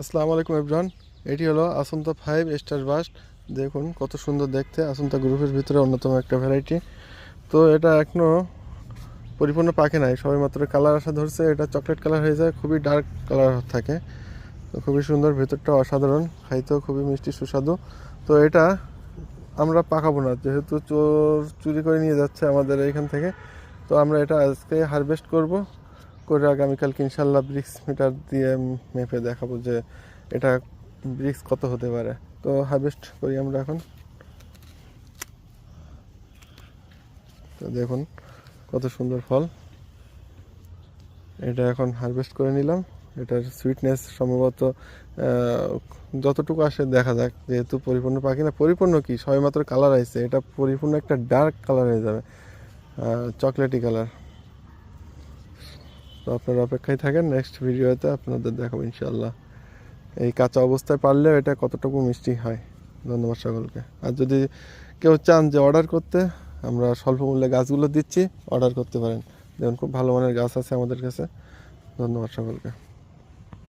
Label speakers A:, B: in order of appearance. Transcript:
A: আসসালামু আলাইকুম এভরিওয়ান। এটি হলো আসন্তা 5 স্টার বাস্ট। দেখুন কত সুন্দর দেখতে, আসন্তা গ্রুপের ভিতরে অন্যতম একটা ভ্যারাইটি। তো এটা এখনও পরিপূর্ণ পাকে নাই, সবে মাত্র কালার আসা ধরছে। এটা চকলেট কালার হয়ে যায়, খুবই ডার্ক কালার থাকে। তো খুবই সুন্দর, ভেতরটা অসাধারণ, খাইতেও খুবই মিষ্টি সুস্বাদু। তো এটা আমরা পাকাবো না, যেহেতু চোর চুরি করে নিয়ে যাচ্ছে আমাদের এইখান থেকে। তো আমরা এটা আজকে হারভেস্ট করব, করে আগামীকালকে ইনশাল্লাহ ব্রিক্স মিটার দিয়ে মেপে দেখাবো যে এটা ব্রিক্স কত হতে পারে। তো হারভেস্ট করি আমরা এখন। তো দেখুন কত সুন্দর ফল, এটা এখন হারভেস্ট করে নিলাম। এটার সুইটনেস সম্ভবত যতটুকু আসে দেখা যাক, যেহেতু পরিপূর্ণ পাখি না, পরিপূর্ণ কি সবেমাত্র কালার আসছে, এটা পরিপূর্ণ একটা ডার্ক কালার হয়ে যাবে, চকলেটি কালার। তো আপনারা অপেক্ষায় থাকেন, নেক্সট ভিডিওতে আপনাদের দেখাবো ইনশাল্লাহ এই কাঁচা অবস্থায় পারলেও এটা কতটুকু মিষ্টি হয়। ধন্যবাদ সকলকে। আর যদি কেউ চান যে অর্ডার করতে, আমরা স্বল্প মূল্যে গাছগুলো দিচ্ছি, অর্ডার করতে পারেন। দেখুন খুব ভালো মানের গাছ আছে আমাদের কাছে। ধন্যবাদ সকলকে।